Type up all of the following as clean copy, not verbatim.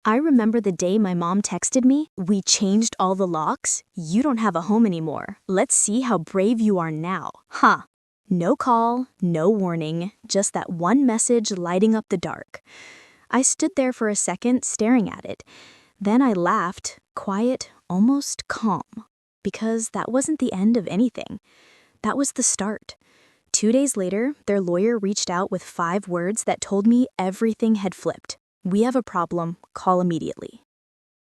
I remember the day my mom texted me, "We changed all the locks. You don't have a home anymore. Let's see how brave you are now." Huh. No call, no warning, just that one message lighting up the dark. I stood there for a second staring at it. Then I laughed, quiet, almost calm. Because that wasn't the end of anything. That was the start. 2 days later, their lawyer reached out with 5 words that told me everything had flipped. "We have a problem. Call immediately."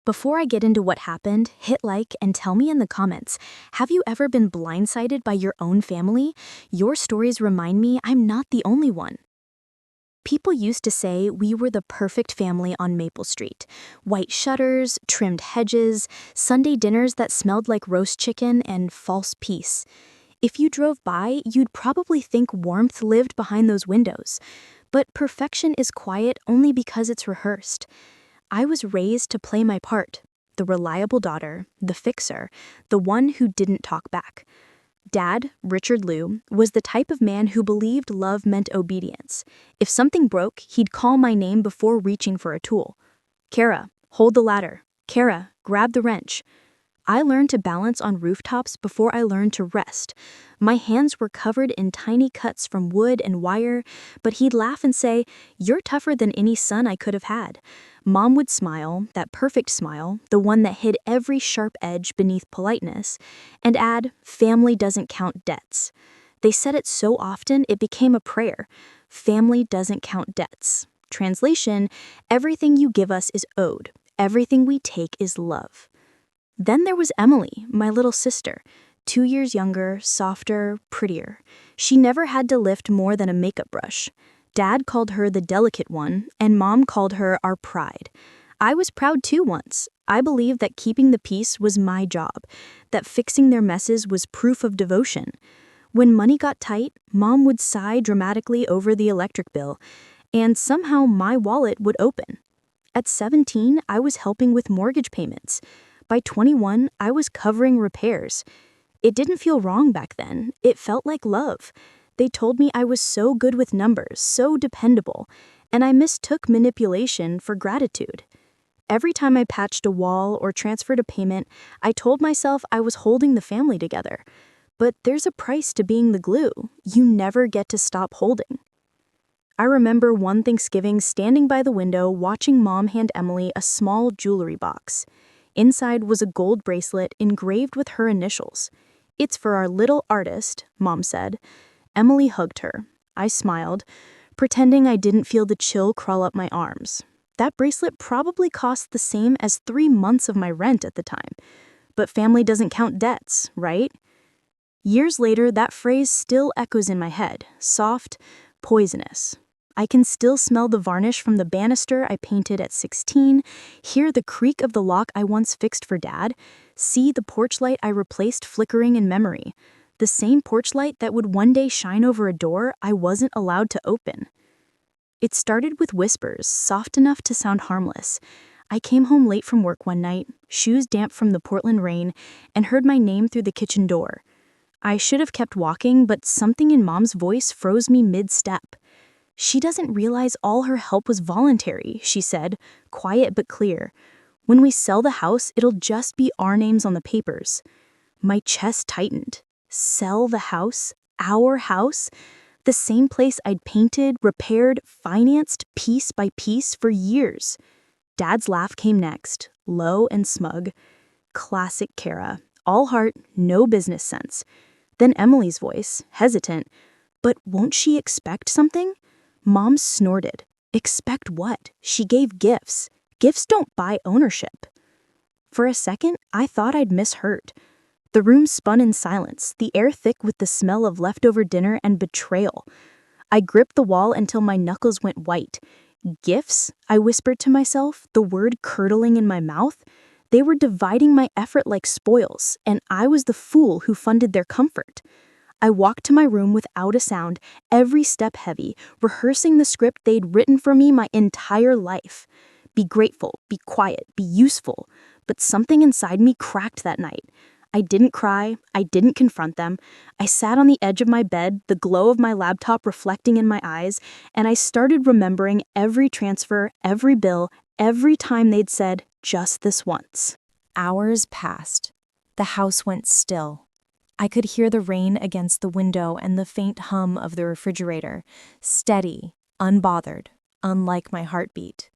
Before I get into what happened, hit like and tell me in the comments, have you ever been blindsided by your own family? Your stories remind me I'm not the only one. People used to say we were the perfect family on Maple Street. White shutters, trimmed hedges, Sunday dinners that smelled like roast chicken, and false peace. If you drove by, you'd probably think warmth lived behind those windows. But perfection is quiet only because it's rehearsed. I was raised to play my part, the reliable daughter, the fixer, the one who didn't talk back. Dad, Richard Liu, was the type of man who believed love meant obedience. If something broke, he'd call my name before reaching for a tool. "Cara, hold the ladder. Cara, grab the wrench." I learned to balance on rooftops before I learned to rest. My hands were covered in tiny cuts from wood and wire, but he'd laugh and say, "You're tougher than any son I could have had." Mom would smile, that perfect smile, the one that hid every sharp edge beneath politeness, and add, "Family doesn't count debts." They said it so often it became a prayer. Family doesn't count debts. Translation, everything you give us is owed. Everything we take is love. Then there was Emily, my little sister, 2 years younger, softer, prettier. She never had to lift more than a makeup brush. Dad called her the delicate one, and Mom called her our pride. I was proud too once. I believed that keeping the peace was my job, that fixing their messes was proof of devotion. When money got tight, Mom would sigh dramatically over the electric bill, and somehow my wallet would open. At 17, I was helping with mortgage payments. By 21, I was covering repairs. It didn't feel wrong back then. It felt like love. They told me I was so good with numbers, so dependable, and I mistook manipulation for gratitude. Every time I patched a wall or transferred a payment, I told myself I was holding the family together. But there's a price to being the glue. You never get to stop holding. I remember one Thanksgiving standing by the window watching Mom hand Emily a small jewelry box. Inside was a gold bracelet engraved with her initials. "It's for our little artist," Mom said. Emily hugged her. I smiled, pretending I didn't feel the chill crawl up my arms. That bracelet probably cost the same as 3 months of my rent at the time. But family doesn't count debts, right? Years later, that phrase still echoes in my head, soft, poisonous. I can still smell the varnish from the banister I painted at 16, hear the creak of the lock I once fixed for Dad, see the porch light I replaced flickering in memory, the same porch light that would one day shine over a door I wasn't allowed to open. It started with whispers, soft enough to sound harmless. I came home late from work one night, shoes damp from the Portland rain, and heard my name through the kitchen door. I should have kept walking, but something in Mom's voice froze me mid-step. "She doesn't realize all her help was voluntary," she said, quiet but clear. "When we sell the house, it'll just be our names on the papers." My chest tightened. Sell the house? Our house? The same place I'd painted, repaired, financed piece by piece for years. Dad's laugh came next, low and smug. Classic Cara. All heart, no business sense. Then Emily's voice, hesitant. "But won't she expect something?" Mom snorted. "Expect what? She gave gifts. Gifts don't buy ownership." For a second, I thought I'd misheard. The room spun in silence, the air thick with the smell of leftover dinner and betrayal. I gripped the wall until my knuckles went white. "Gifts?" I whispered to myself, the word curdling in my mouth. They were dividing my effort like spoils, and I was the fool who funded their comfort. I walked to my room without a sound, every step heavy, rehearsing the script they'd written for me my entire life. Be grateful, be quiet, be useful. But something inside me cracked that night. I didn't cry, I didn't confront them. I sat on the edge of my bed, the glow of my laptop reflecting in my eyes, and I started remembering every transfer, every bill, every time they'd said, "Just this once." Hours passed. The house went still. I could hear the rain against the window and the faint hum of the refrigerator, steady, unbothered, unlike my heartbeat.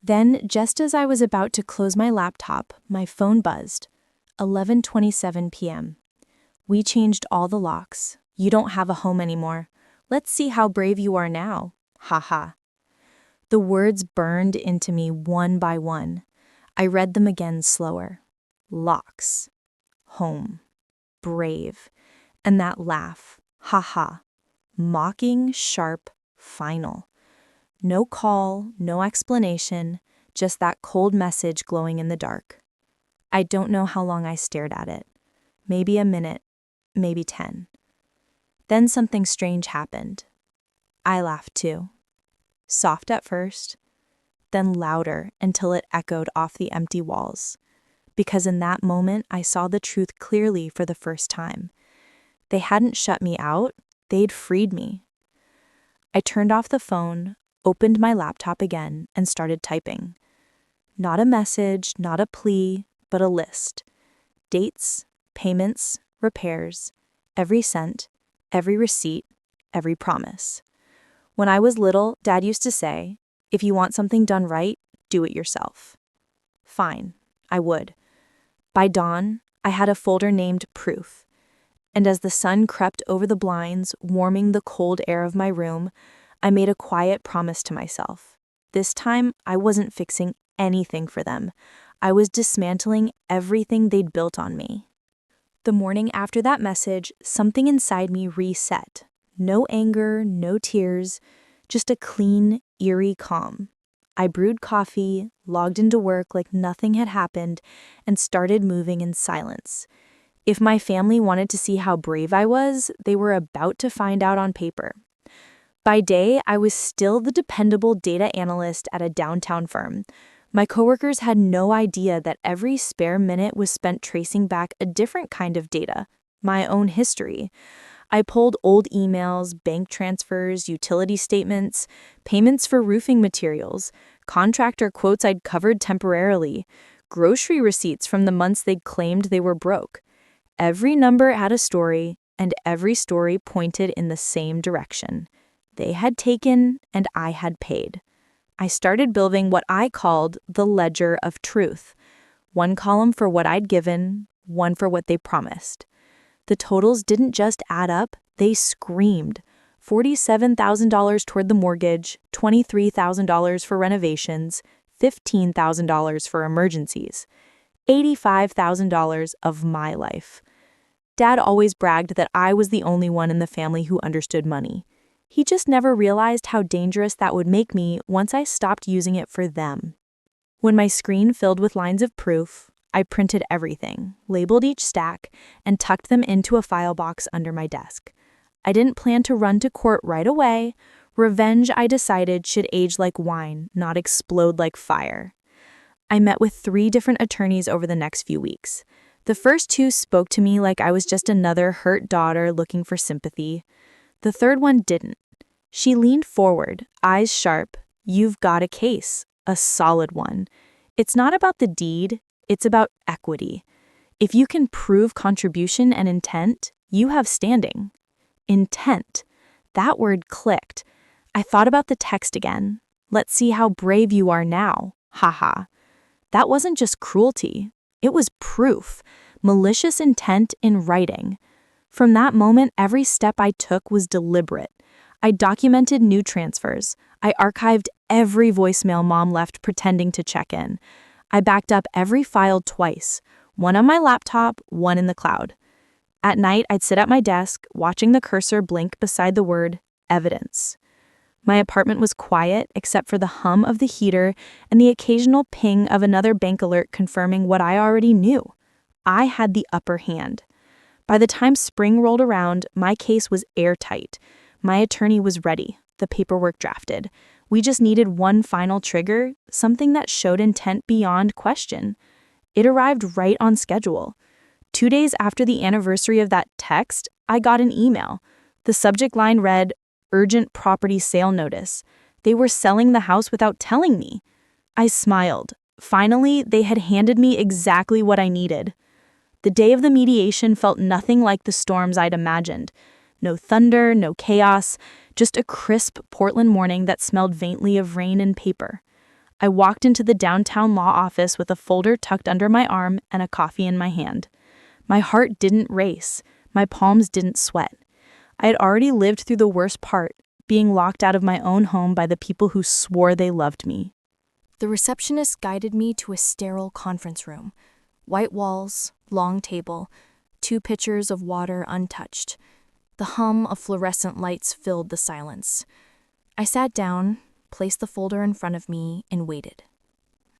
Then, just as I was about to close my laptop, my phone buzzed. 11:27 p.m. "We changed all the locks. You don't have a home anymore. Let's see how brave you are now. Ha ha." The words burned into me one by one. I read them again slower. Locks. Home. Brave. And that laugh. Ha ha. Mocking, sharp, final. No call, no explanation, just that cold message glowing in the dark. I don't know how long I stared at it. Maybe a minute, maybe 10. Then something strange happened. I laughed too. Soft at first, then louder until it echoed off the empty walls. Because in that moment, I saw the truth clearly for the first time. They hadn't shut me out, they'd freed me. I turned off the phone, opened my laptop again, and started typing. Not a message, not a plea, but a list. Dates, payments, repairs, every cent, every receipt, every promise. When I was little, Dad used to say, "If you want something done right, do it yourself." Fine, I would. By dawn, I had a folder named Proof. And as the sun crept over the blinds, warming the cold air of my room, I made a quiet promise to myself. This time, I wasn't fixing anything for them. I was dismantling everything they'd built on me. The morning after that message, something inside me reset. No anger, no tears, just a clean, eerie calm. I brewed coffee, logged into work like nothing had happened, and started moving in silence. If my family wanted to see how brave I was, they were about to find out on paper. By day, I was still the dependable data analyst at a downtown firm. My coworkers had no idea that every spare minute was spent tracing back a different kind of data, my own history. I pulled old emails, bank transfers, utility statements, payments for roofing materials, contractor quotes I'd covered temporarily, grocery receipts from the months they'd claimed they were broke. Every number had a story, and every story pointed in the same direction. They had taken, and I had paid. I started building what I called the ledger of truth. One column for what I'd given, one for what they promised. The totals didn't just add up, they screamed. $47,000 toward the mortgage, $23,000 for renovations, $15,000 for emergencies, $85,000 of my life. Dad always bragged that I was the only one in the family who understood money. He just never realized how dangerous that would make me once I stopped using it for them. When my screen filled with lines of proof, I printed everything, labeled each stack, and tucked them into a file box under my desk. I didn't plan to run to court right away. Revenge, I decided, should age like wine, not explode like fire. I met with 3 different attorneys over the next few weeks. The first 2 spoke to me like I was just another hurt daughter looking for sympathy. The third one didn't. She leaned forward, eyes sharp. "You've got a case, a solid one. It's not about the deed, it's about equity. If you can prove contribution and intent, you have standing." Intent. That word clicked. I thought about the text again. "Let's see how brave you are now. Ha ha." That wasn't just cruelty. It was proof. Malicious intent in writing. From that moment, every step I took was deliberate. I documented new transfers. I archived every voicemail Mom left pretending to check in. I backed up every file twice, one on my laptop, one in the cloud. At night, I'd sit at my desk, watching the cursor blink beside the word evidence. My apartment was quiet except for the hum of the heater and the occasional ping of another bank alert confirming what I already knew. I had the upper hand. By the time spring rolled around, my case was airtight. My attorney was ready, the paperwork drafted. We just needed one final trigger, something that showed intent beyond question. It arrived right on schedule. 2 days after the anniversary of that text, I got an email. The subject line read, "Urgent property sale notice." They were selling the house without telling me. I smiled. Finally, they had handed me exactly what I needed. The day of the mediation felt nothing like the storms I'd imagined. No thunder, no chaos, just a crisp Portland morning that smelled faintly of rain and paper. I walked into the downtown law office with a folder tucked under my arm and a coffee in my hand. My heart didn't race. My palms didn't sweat. I had already lived through the worst part, being locked out of my own home by the people who swore they loved me. The receptionist guided me to a sterile conference room. White walls, long table, 2 pitchers of water untouched. The hum of fluorescent lights filled the silence. I sat down, placed the folder in front of me, and waited.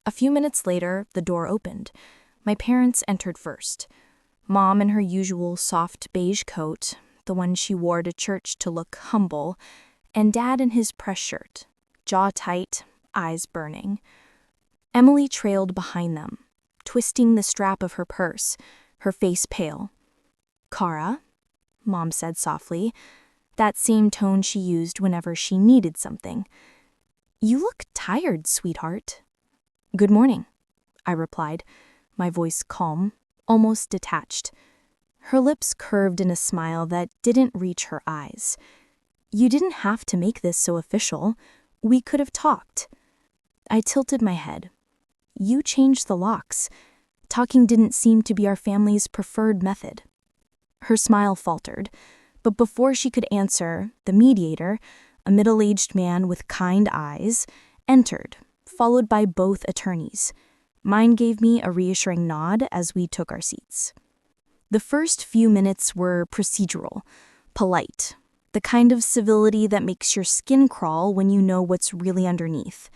A few minutes later, the door opened. My parents entered first. Mom in her usual soft beige coat, the one she wore to church to look humble, and Dad in his press shirt, jaw tight, eyes burning. Emily trailed behind them, twisting the strap of her purse, her face pale. "Cara," Mom said softly, that same tone she used whenever she needed something. "You look tired, sweetheart." "Good morning," I replied, my voice calm, almost detached. Her lips curved in a smile that didn't reach her eyes. "You didn't have to make this so official. We could have talked." I tilted my head. "You changed the locks. Talking didn't seem to be our family's preferred method." Her smile faltered, but before she could answer, the mediator, a middle-aged man with kind eyes, entered, followed by both attorneys. Mine gave me a reassuring nod as we took our seats. The first few minutes were procedural, polite, the kind of civility that makes your skin crawl when you know what's really underneath.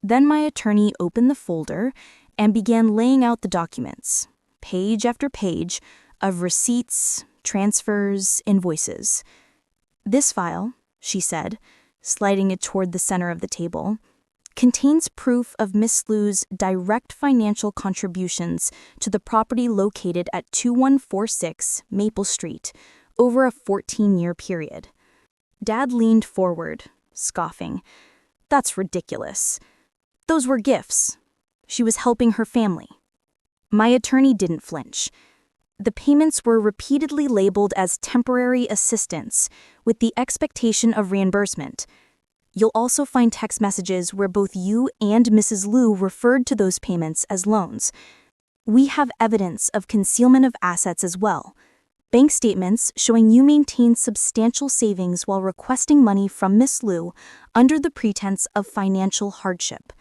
Then my attorney opened the folder and began laying out the documents, page after page, of receipts, transfers, invoices. "This file," she said, sliding it toward the center of the table, "contains proof of Miss Liu's direct financial contributions to the property located at 2146 Maple Street over a 14-year period." Dad leaned forward, scoffing. "That's ridiculous. Those were gifts. She was helping her family." My attorney didn't flinch. The payments were repeatedly labeled as temporary assistance, with the expectation of reimbursement. "You'll also find text messages where both you and Mrs. Liu referred to those payments as loans. We have evidence of concealment of assets as well. Bank statements showing you maintained substantial savings while requesting money from Miss Liu under the pretense of financial hardship."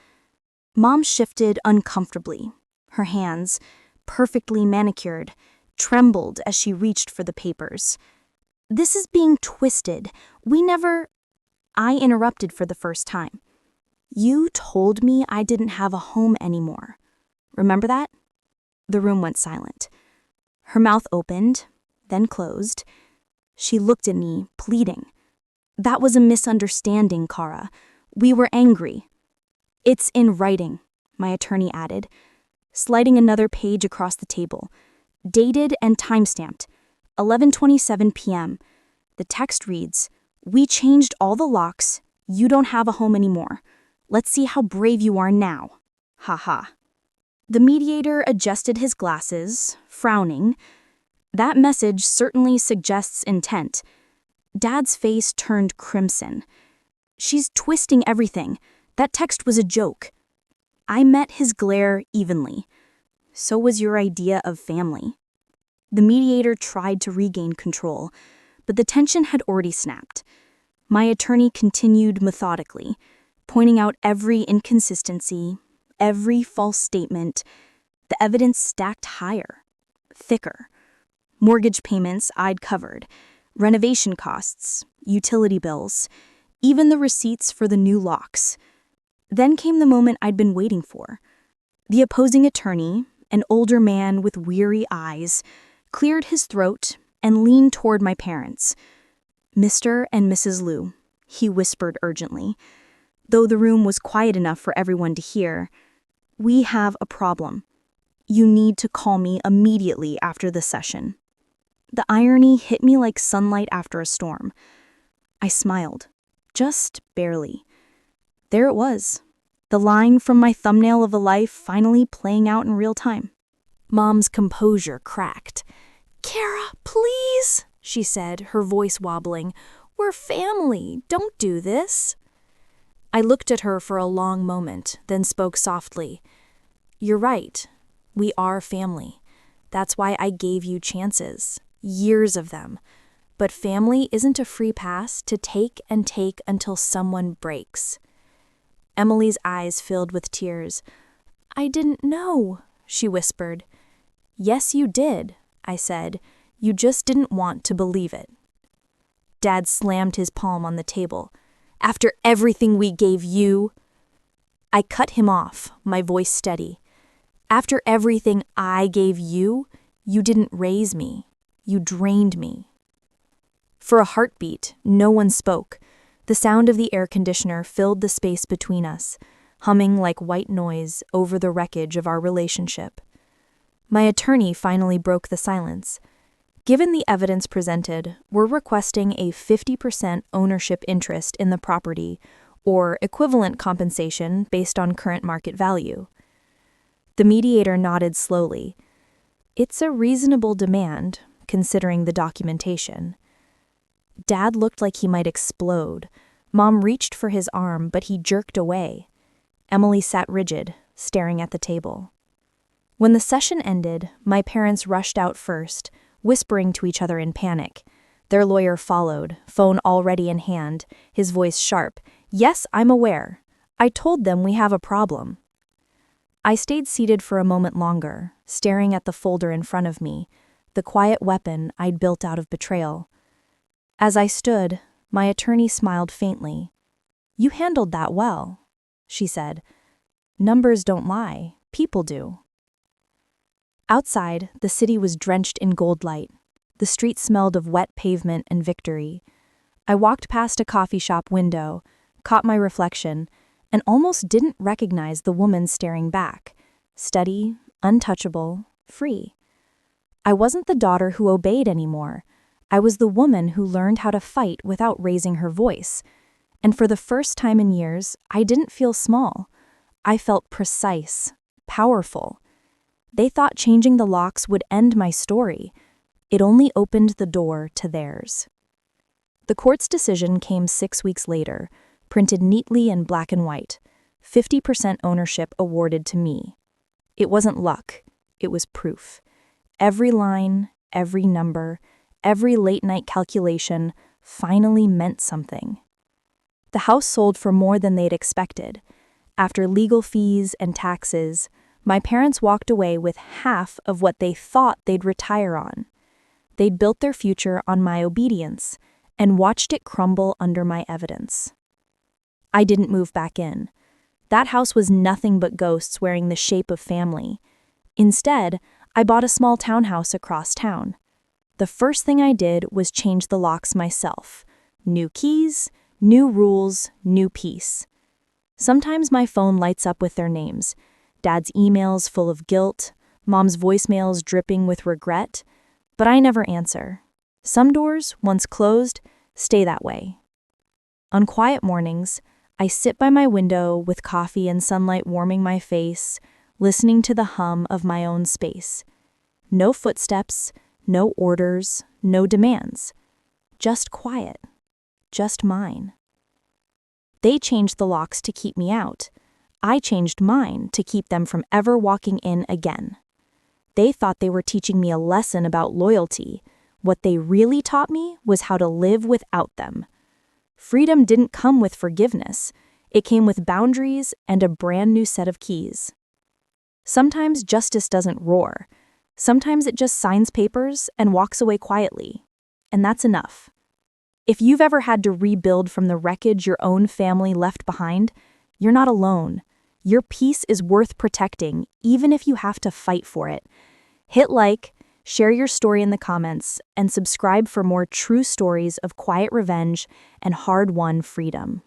Mom shifted uncomfortably. Her hands, perfectly manicured, trembled as she reached for the papers. "This is being twisted. We never—" I interrupted for the first time. "You told me I didn't have a home anymore. Remember that?" The room went silent. Her mouth opened, then closed. She looked at me, pleading. "That was a misunderstanding, Cara. We were angry." "It's in writing," my attorney added, sliding another page across the table. Dated and timestamped, 11:27 p.m. The text reads, "We changed all the locks. You don't have a home anymore. Let's see how brave you are now. Ha ha." The mediator adjusted his glasses, frowning. That message certainly suggests intent. Dad's face turned crimson. "She's twisting everything. That text was a joke." I met his glare evenly. "So was your idea of family." The mediator tried to regain control, but the tension had already snapped. My attorney continued methodically, pointing out every inconsistency, every false statement. The evidence stacked higher, thicker. Mortgage payments I'd covered, renovation costs, utility bills, even the receipts for the new locks. Then came the moment I'd been waiting for. The opposing attorney, an older man with weary eyes, cleared his throat and leaned toward my parents. "Mr. and Mrs. Liu," he whispered urgently, though the room was quiet enough for everyone to hear, "we have a problem. You need to call me immediately after the session." The irony hit me like sunlight after a storm. I smiled, just barely. There it was, The line from my thumbnail of a life finally playing out in real time. Mom's composure cracked. "Cara, please," she said, her voice wobbling. "We're family. Don't do this." I looked at her for a long moment, then spoke softly. "You're right. We are family. That's why I gave you chances. Years of them. But family isn't a free pass to take and take until someone breaks." Emily's eyes filled with tears. "I didn't know," she whispered. "Yes, you did," I said. "You just didn't want to believe it." Dad slammed his palm on the table. "After everything we gave you?" I cut him off, my voice steady. "After everything I gave you, you didn't raise me. You drained me." For a heartbeat, no one spoke. The sound of the air conditioner filled the space between us, humming like white noise over the wreckage of our relationship. My attorney finally broke the silence. "Given the evidence presented, we're requesting a 50% ownership interest in the property, or equivalent compensation based on current market value." The mediator nodded slowly. "It's a reasonable demand, considering the documentation." Dad looked like he might explode. Mom reached for his arm, but he jerked away. Emily sat rigid, staring at the table. When the session ended, my parents rushed out first, whispering to each other in panic. Their lawyer followed, phone already in hand, his voice sharp. "Yes, I'm aware. I told them we have a problem." I stayed seated for a moment longer, staring at the folder in front of me, the quiet weapon I'd built out of betrayal. As I stood, my attorney smiled faintly. "You handled that well," she said. "Numbers don't lie, people do." Outside, the city was drenched in gold light. The street smelled of wet pavement and victory. I walked past a coffee shop window, caught my reflection, and almost didn't recognize the woman staring back. Steady, untouchable, free. I wasn't the daughter who obeyed anymore. I was the woman who learned how to fight without raising her voice. And for the first time in years, I didn't feel small. I felt precise, powerful. They thought changing the locks would end my story. It only opened the door to theirs. The court's decision came 6 weeks later, printed neatly in black and white. 50% ownership awarded to me. It wasn't luck, it was proof. Every line, every number, every late-night calculation finally meant something. The house sold for more than they'd expected. After legal fees and taxes, my parents walked away with half of what they thought they'd retire on. They'd built their future on my obedience and watched it crumble under my evidence. I didn't move back in. That house was nothing but ghosts wearing the shape of family. Instead, I bought a small townhouse across town. The first thing I did was change the locks myself. New keys, new rules, new peace. Sometimes my phone lights up with their names. Dad's emails full of guilt, Mom's voicemails dripping with regret. But I never answer. Some doors, once closed, stay that way. On quiet mornings, I sit by my window with coffee and sunlight warming my face, listening to the hum of my own space. No footsteps, no orders, no demands. Just quiet. Just mine. They changed the locks to keep me out. I changed mine to keep them from ever walking in again. They thought they were teaching me a lesson about loyalty. What they really taught me was how to live without them. Freedom didn't come with forgiveness. It came with boundaries and a brand new set of keys. Sometimes justice doesn't roar. Sometimes it just signs papers and walks away quietly. And that's enough. If you've ever had to rebuild from the wreckage your own family left behind, you're not alone. Your peace is worth protecting, even if you have to fight for it. Hit like, share your story in the comments, and subscribe for more true stories of quiet revenge and hard-won freedom.